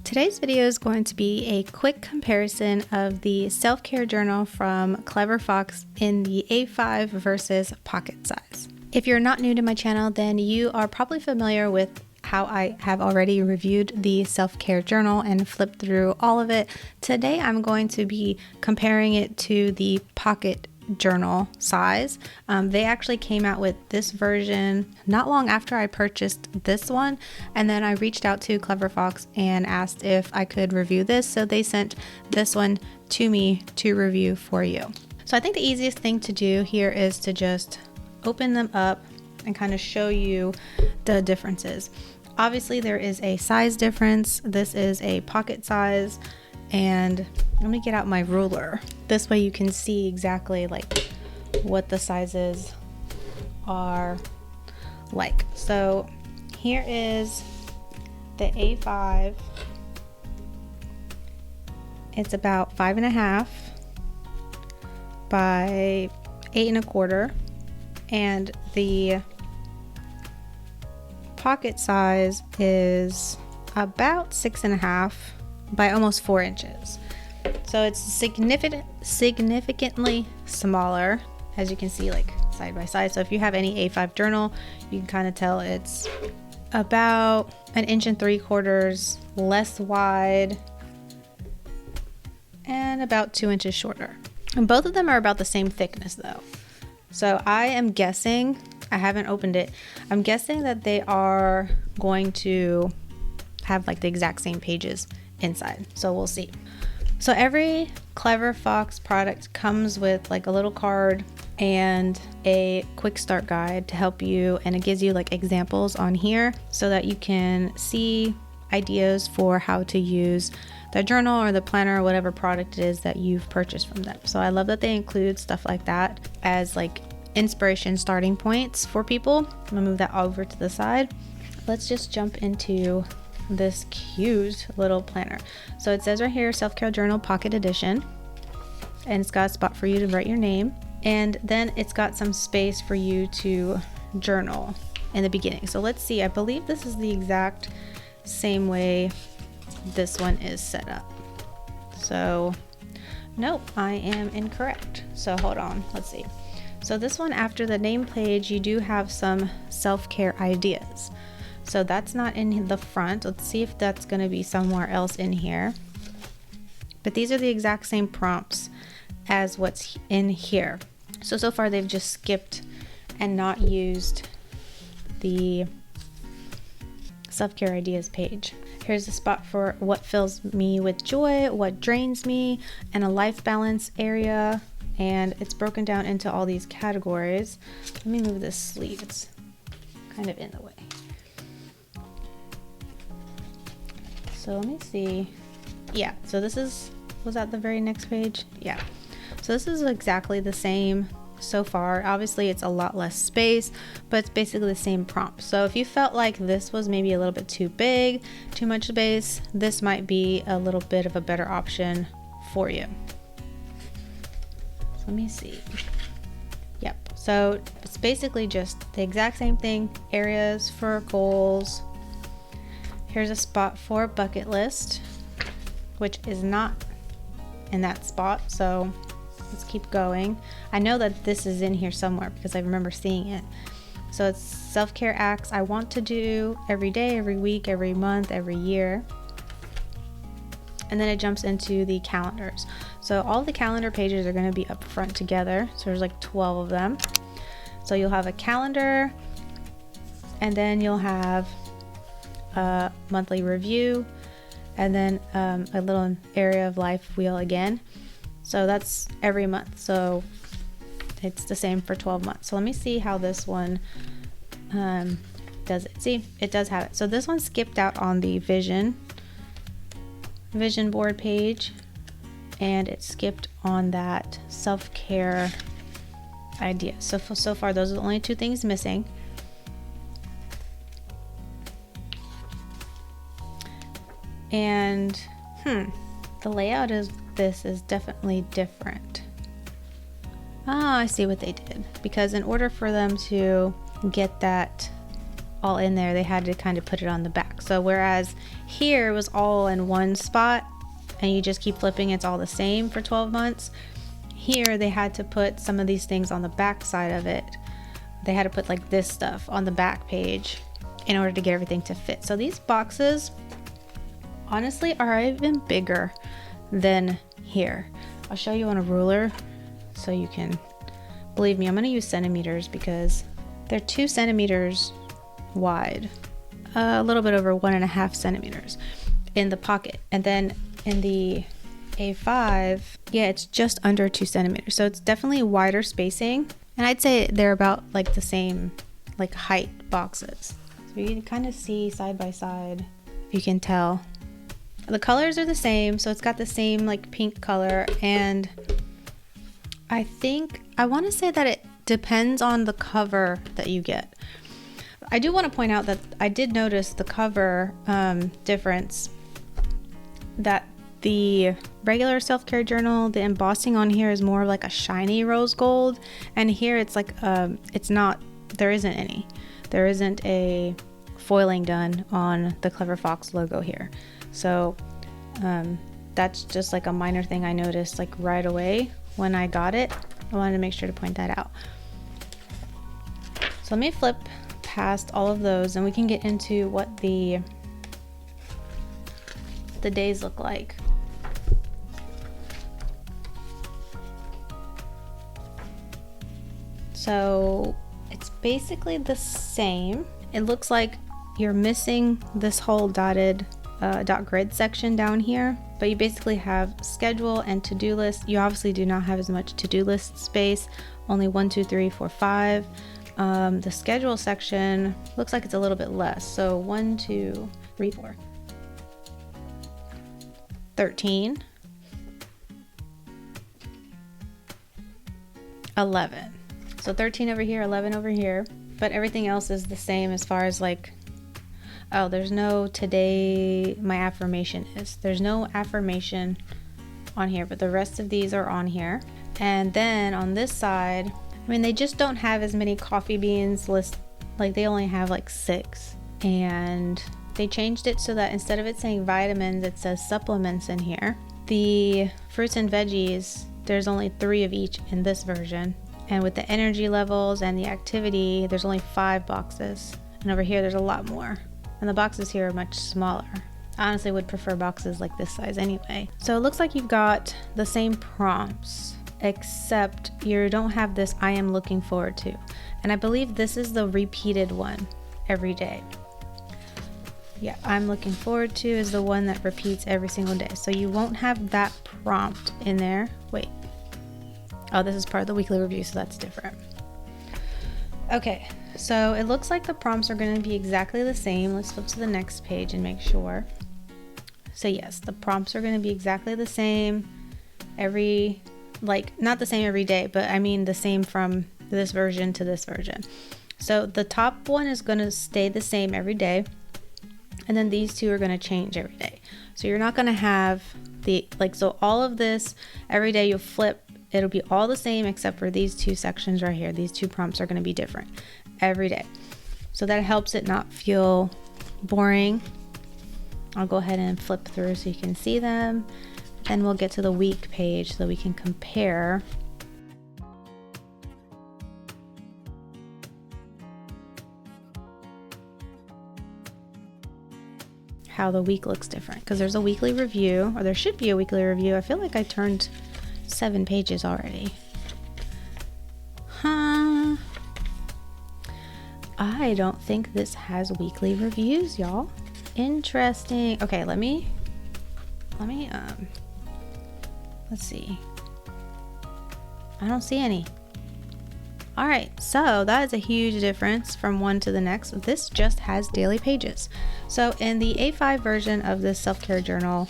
Today's video is going to be a quick comparison of the self-care journal from Clever Fox in the A5 versus pocket size. If you're not new to my channel, then you are probably familiar with how I have already reviewed the self-care journal and flipped through all of it. Today I'm going to be comparing it to the pocket journal size. They actually came out with this version not long after I purchased this one, and then I reached out to Clever Fox and asked if I could review this, so they sent this one to me to review for you. So I think the easiest thing to do here is to just open them up and kind of show you the differences. Obviously there is a size difference. This is a pocket size, and let me get out my ruler. This way you can see exactly like what the sizes are like. So here is the A5. It's about 5.5 by 8.25, and the pocket size is about 6.5 by almost 4 inches. So it's significantly smaller, as you can see, like side by side. So if you have any A5 journal, you can kind of tell it's about 1.75 inches less wide and about 2 inches shorter. And both of them are about the same thickness though. So I am guessing, I haven't opened it, I'm guessing that they are going to have like the exact same pages inside. So we'll see. So every Clever Fox product comes with like a little card and a quick start guide to help you, and it gives you like examples on here so that you can see ideas for how to use the journal or the planner or whatever product it is that you've purchased from them. So I love that they include stuff like that as like inspiration starting points for people. I'm gonna move that over to the side. Let's just jump into this cute little planner. So it says right here, self-care journal pocket edition, and it's got a spot for you to write your name, and then it's got some space for you to journal in the beginning. So let's see, I believe this is the exact same way this one is set up. So nope, I am incorrect. So hold on, let's see. So this one, after the name page, you do have some self-care ideas. So that's not in the front. Let's see if that's going to be somewhere else in here. But these are the exact same prompts as what's in here. So far they've just skipped and not used the self-care ideas page. Here's a spot for what fills me with joy, what drains me, and a life balance area. And it's broken down into all these categories. Let me move this sleeve. It's kind of in the way. So let me see. Yeah, so this was that the very next page? Yeah. So this is exactly the same so far. Obviously it's a lot less space, but it's basically the same prompt. So if you felt like this was maybe a little bit too big, too much space, this might be a little bit of a better option for you. So let me see. Yep. So it's basically just the exact same thing. Areas for goals. Here's a spot for a bucket list, which is not in that spot, so let's keep going. I know that this is in here somewhere because I remember seeing it. So it's self-care acts I want to do every day, every week, every month, every year. And then it jumps into the calendars. So all the calendar pages are going to be up front together. So there's like 12 of them. So you'll have a calendar, and then you'll have a monthly review, and then a little area of life wheel again. So that's every month. So it's the same for 12 months. So let me see how this one does it. See, it does have it. So this one skipped out on the vision board page, and it skipped on that self-care idea. So far those are the only two things missing. And the layout is definitely different. Ah, I see what they did, because in order for them to get that all in there, they had to kind of put it on the back. So whereas here it was all in one spot and you just keep flipping, it's all the same for 12 months. Here they had to put some of these things on the back side of it. They had to put like this stuff on the back page in order to get everything to fit. So these boxes honestly are even bigger than here. I'll show you on a ruler so you can believe me. I'm going to use centimeters because they're 2 centimeters wide, a little bit over 1.5 centimeters in the pocket, and then in the A5, yeah, it's just under 2 centimeters. So it's definitely wider spacing, and I'd say they're about like the same like height boxes. So you can kind of see side by side, if you can tell. The colors are the same, so it's got the same like pink color, and I think I want to say that it depends on the cover that you get. I do want to point out that I did notice the cover difference, that the regular self-care journal, the embossing on here is more like a shiny rose gold, and here it's like it's not, there isn't any. There isn't a foiling done on the Clever Fox logo here. So that's just like a minor thing I noticed like right away when I got it. I wanted to make sure to point that out. So let me flip past all of those and we can get into what the days look like. So it's basically the same. It looks like you're missing this whole dot grid section down here, but you basically have schedule and to-do list. You obviously do not have as much to-do list space, only 1, 2, 3, 4, 5. The schedule section looks like it's a little bit less. So 1, 2, 3, 4, 13, 11. So 13 over here, 11 over here, but everything else is the same as far as like, oh, there's no today my affirmation is. There's no affirmation on here, but the rest of these are on here. And then on this side, I mean, they just don't have as many coffee beans list, like they only have like 6. And they changed it so that instead of it saying vitamins, it says supplements in here. The fruits and veggies, there's only 3 of each in this version. And with the energy levels and the activity, there's only 5 boxes. And over here, there's a lot more. And the boxes here are much smaller. I honestly would prefer boxes like this size anyway. So it looks like you've got the same prompts, except you don't have this I am looking forward to. And I believe this is the repeated one every day. Yeah, I'm looking forward to is the one that repeats every single day. So you won't have that prompt in there. Wait. Oh, this is part of the weekly review, so that's different. Okay, so it looks like the prompts are going to be exactly the same. Let's flip to the next page and make sure. So yes, the prompts are going to be exactly the same every, like not the same every day, but I mean the same from this version to this version. So the top one is going to stay the same every day, and then these two are going to change every day. So you're not going to have the, like, so all of this every day you'll flip, it'll be all the same except for these 2 sections right here. These 2 prompts are going to be different every day. So that helps it not feel boring. I'll go ahead and flip through so you can see them. Then we'll get to the week page so we can compare. How the week looks different, because there's a weekly review, or there should be a weekly review. I feel like I turned 7 pages already. Huh. I don't think this has weekly reviews, y'all. Interesting. Okay, let me let's see. I don't see any. All right, so that is a huge difference from one to the next. This just has daily pages. So in the A5 version of this self-care journal,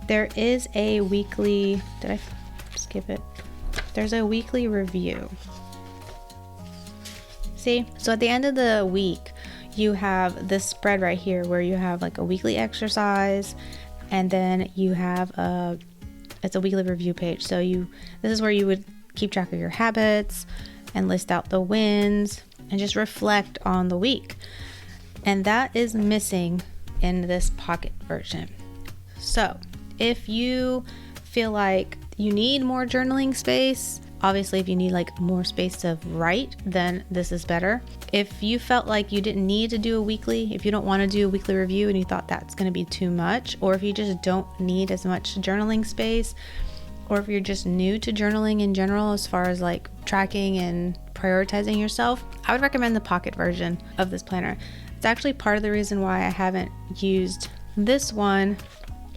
there is a weekly, did I skip it? There's a weekly review. See? So at the end of the week, you have this spread right here where you have like a weekly exercise, and then you have it's a weekly review page. So this is where you would keep track of your habits and list out the wins and just reflect on the week. and that is missing in this pocket version. So if you feel like you need more journaling space, obviously if you need like more space to write, then this is better. If you felt like you didn't need to do a weekly, if you don't want to do a weekly review and you thought that's going to be too much, or if you just don't need as much journaling space, or if you're just new to journaling in general as far as like tracking and prioritizing yourself, I would recommend the pocket version of this planner. It's actually part of the reason why I haven't used this one,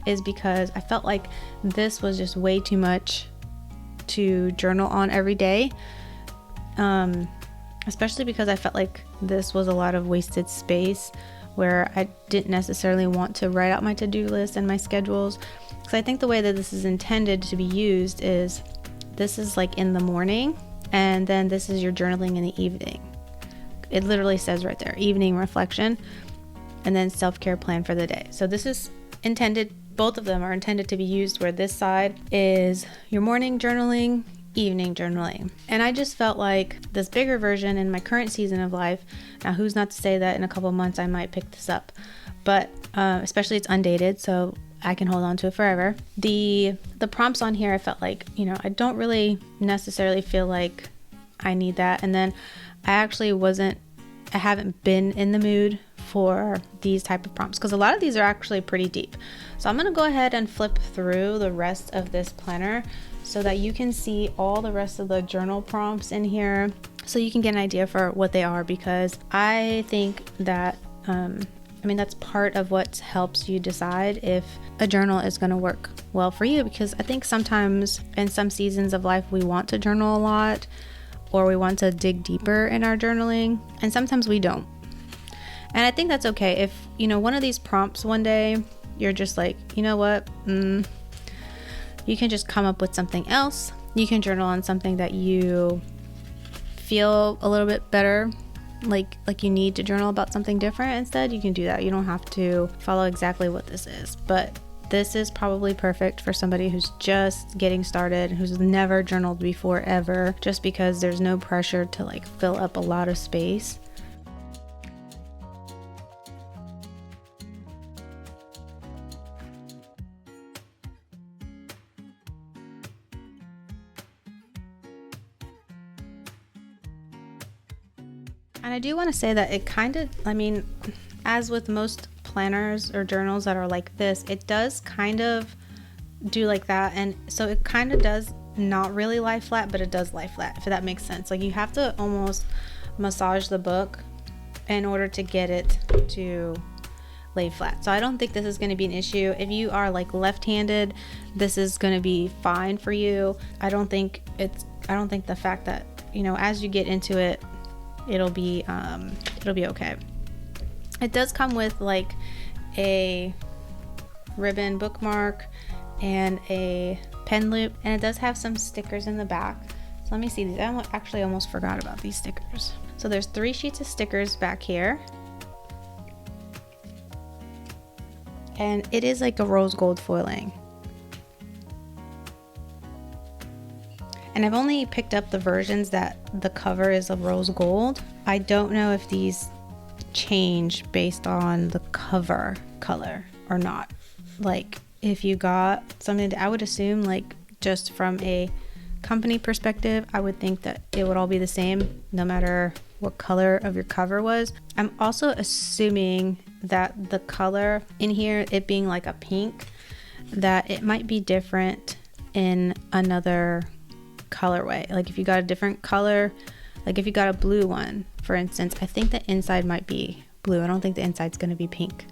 is because I felt like this was just way too much to journal on every day, especially because I felt like this was a lot of wasted space where I didn't necessarily want to write out my to-do list and my schedules. Because I think the way that this is intended to be used is, this is like in the morning, and then this is your journaling in the evening. It literally says right there, evening reflection, and then self-care plan for the day. So this is intended, both of them are intended to be used where this side is your morning journaling, evening journaling. And I just felt like this bigger version in my current season of life, now who's not to say that in a couple months I might pick this up, but especially it's undated, so I can hold on to it forever. The prompts on here, I felt like, I don't really necessarily feel like I need that. And then I haven't been in the mood for these type of prompts, because a lot of these are actually pretty deep. So I'm going to go ahead and flip through the rest of this planner so that you can see all the rest of the journal prompts in here, so you can get an idea for what they are, because I think that that's part of what helps you decide if a journal is going to work well for you. Because I think sometimes in some seasons of life we want to journal a lot, or we want to dig deeper in our journaling, and sometimes we don't. And I think that's okay. If one of these prompts one day you're just like, you know what, you can just come up with something else. You can journal on something that you feel a little bit better, like you need to journal about something different instead. You can do that. You don't have to follow exactly what this is, but this is probably perfect for somebody who's just getting started, who's never journaled before ever, just because there's no pressure to like fill up a lot of space. And I do want to say that it kind of, as with most planners or journals that are like this, it does kind of do like that. And so it kind of does not really lie flat, but it does lie flat, if that makes sense. Like you have to almost massage the book in order to get it to lay flat. So I don't think this is going to be an issue. If you are like left-handed, this is going to be fine for you. I don't think the fact that, as you get into it, it'll be okay. It does come with like a ribbon bookmark and a pen loop, and it does have some stickers in the back. So let me see these. I actually almost forgot about these stickers. So there's 3 sheets of stickers back here, and it is like a rose gold foiling. And I've only picked up the versions that the cover is of rose gold. I don't know if these change based on the cover color or not. Like if you got something, I would assume, like just from a company perspective, I would think that it would all be the same no matter what color of your cover was. I'm also assuming that the color in here, it being like a pink, that it might be different in another colorway. Like if you got a different color, like if you got a blue one, for instance, I think the inside might be blue. I don't think the inside's going to be pink.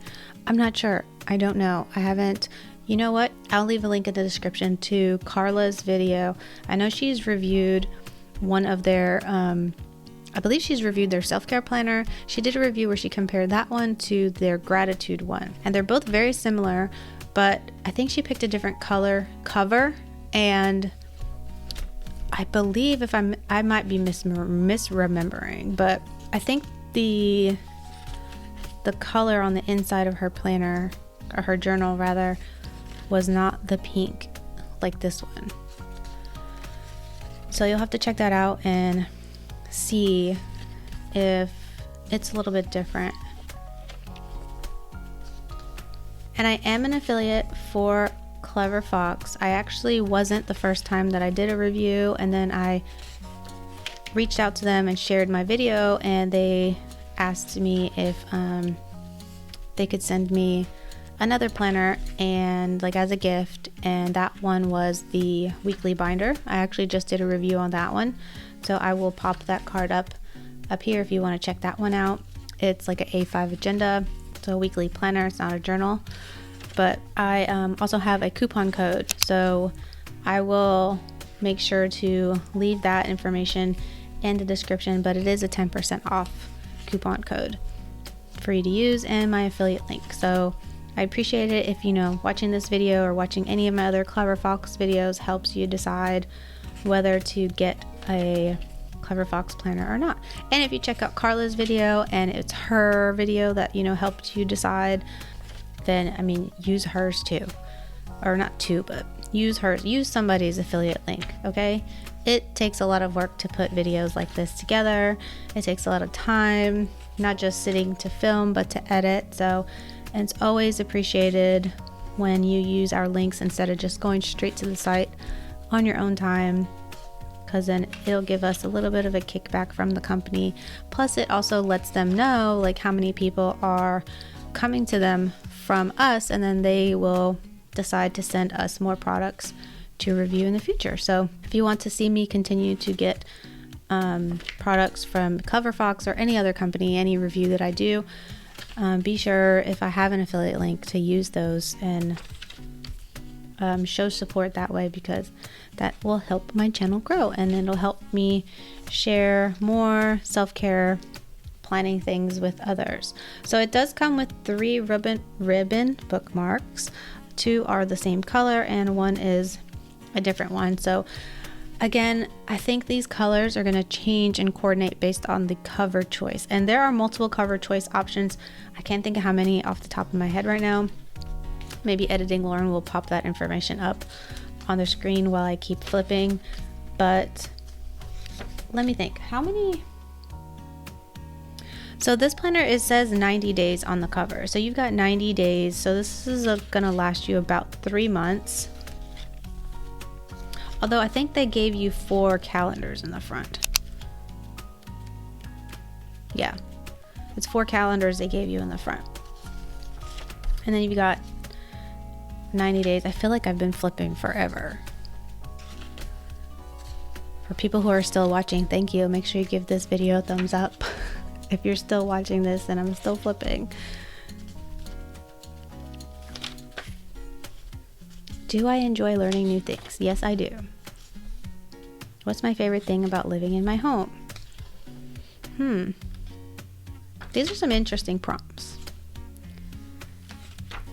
I'm not sure. I don't know. I haven't. You know what? I'll leave a link in the description to Carla's video. I know she's reviewed one of their, I believe she's reviewed their self-care planner. She did a review where she compared that one to their gratitude one. And they're both very similar, but I think she picked a different color cover, and I believe I might be misremembering, but I think the color on the inside of her planner, or her journal rather, was not the pink like this one. So you'll have to check that out and see if it's a little bit different. And I am an affiliate for Clever Fox. I actually wasn't the first time that I did a review, and then I reached out to them and shared my video, and they asked me if they could send me another planner and like as a gift, and that one was the weekly binder. I actually just did a review on that one, so I will pop that card up here if you want to check that one out. It's like an A5 agenda, so a weekly planner. It's not a journal, but I also have a coupon code, so I will make sure to leave that information in the description, but it is a 10% off coupon code for you to use and my affiliate link. So I appreciate it if, you know, watching this video or watching any of my other Clever Fox videos helps you decide whether to get a Clever Fox planner or not. And if you check out Carla's video and it's her video that, you know, helped you decide, then I mean, use hers too. Or not two, but use hers. Use somebody's affiliate link, okay? It takes a lot of work to put videos like this together. It takes a lot of time, not just sitting to film, but to edit. So it's always appreciated when you use our links instead of just going straight to the site on your own time, because then it'll give us a little bit of a kickback from the company. Plus it also lets them know like how many people are coming to them from us, and then they will decide to send us more products to review in the future. So if you want to see me continue to get products from Clever Fox or any other company, any review that I do, be sure, if I have an affiliate link, to use those and show support that way, because that will help my channel grow and it'll help me share more self-care planning things with others. So it does come with 3 ribbon bookmarks. 2 are the same color and 1 is a different one. So again, I think these colors are going to change and coordinate based on the cover choice, and there are multiple cover choice options. I can't think of how many off the top of my head right now. Maybe editing Lauren will pop that information up on the screen while I keep flipping, but let me think. How many? So this planner, it says 90 days on the cover, so you've got 90 days. So this is gonna last you about 3 months. Although I think they gave you 4 calendars in the front. Yeah, it's 4 calendars they gave you in the front. And then you've got 90 days. I feel like I've been flipping forever. For people who are still watching, thank you. Make sure you give this video a thumbs up. If you're still watching this and I'm still flipping. Do I enjoy learning new things? Yes, I do. What's my favorite thing about living in my home? These are some interesting prompts.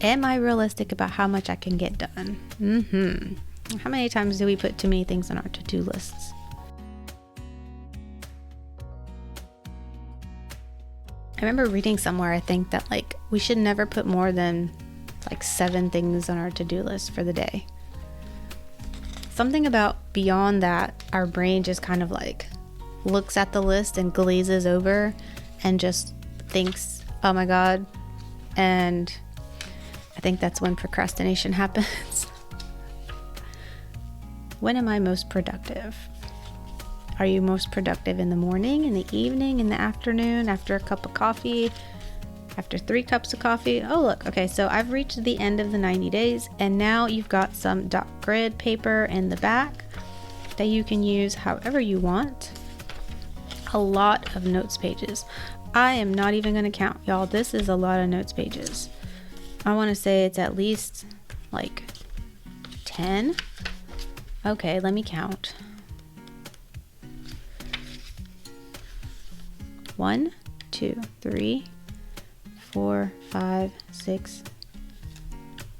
Am I realistic about how much I can get done? How many times do we put too many things on our to-do lists? I remember reading somewhere, I think, that like we should never put more than like 7 things on our to-do list for the day. Something about beyond that, our brain just kind of like looks at the list and glazes over and just thinks, oh my God. And I think that's when procrastination happens. When am I most productive? Are you most productive in the morning, in the evening, in the afternoon, after a cup of coffee, after 3 cups of coffee? Oh, look. Okay, so I've reached the end of the 90 days, and now you've got some dot grid paper in the back that you can use however you want. A lot of notes pages. I am not even going to count, y'all. This is a lot of notes pages. I want to say it's at least like 10. Okay, let me count. 1, 2, 3, 4, 5, 6,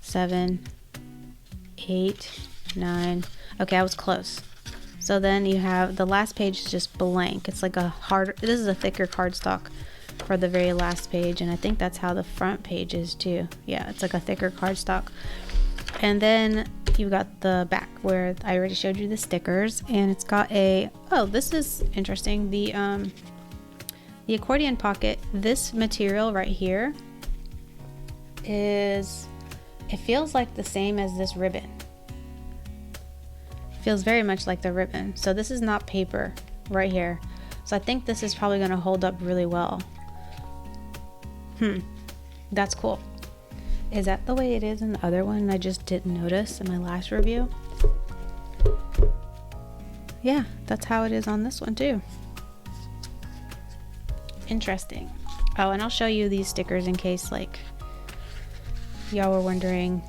7, 8, 9. Okay, I was close. So then you have the last page is just blank. It's like a harder, this is a thicker cardstock for the very last page, and I think that's how the front page is too. Yeah, it's like a thicker cardstock. And then you've got the back where I already showed you the stickers, and it's got a, oh, this is interesting. The accordion pocket, this material right here is It feels like the same as this ribbon. It feels very much like the ribbon. So this is not paper right here. So I think this is probably going to hold up really well. That's cool. Is that the way it is in the other one? I just didn't notice in my last review. Yeah, that's how it is on this one too. Interesting. Oh, and I'll show you these stickers in case like y'all were wondering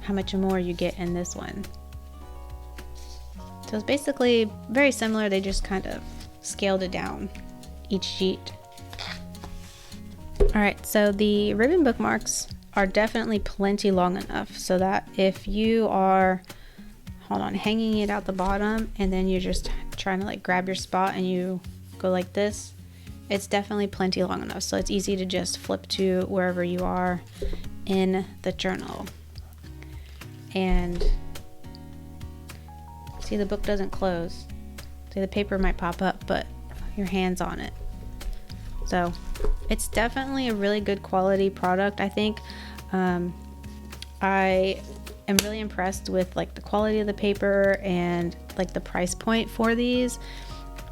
how much more you get in this one. So it's basically very similar, they just kind of scaled it down each sheet. Alright, so the ribbon bookmarks are definitely plenty long enough so that if you are, hold on, hanging it out the bottom and then you're just trying to like grab your spot and you go like this, it's definitely plenty long enough. So it's easy to just flip to wherever you are in the journal. And see, the book doesn't close. See, the paper might pop up, but your hand's on it. So it's definitely a really good quality product. I think I am really impressed with like the quality of the paper and like the price point for these.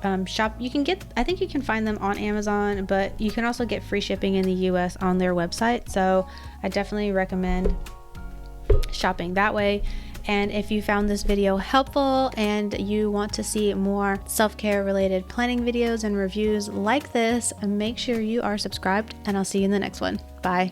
You can get, I think you can find them on Amazon, but you can also get free shipping in the US on their website. So I definitely recommend shopping that way. And if you found this video helpful and you want to see more self-care related planning videos and reviews like this, make sure you are subscribed, and I'll see you in the next one. Bye.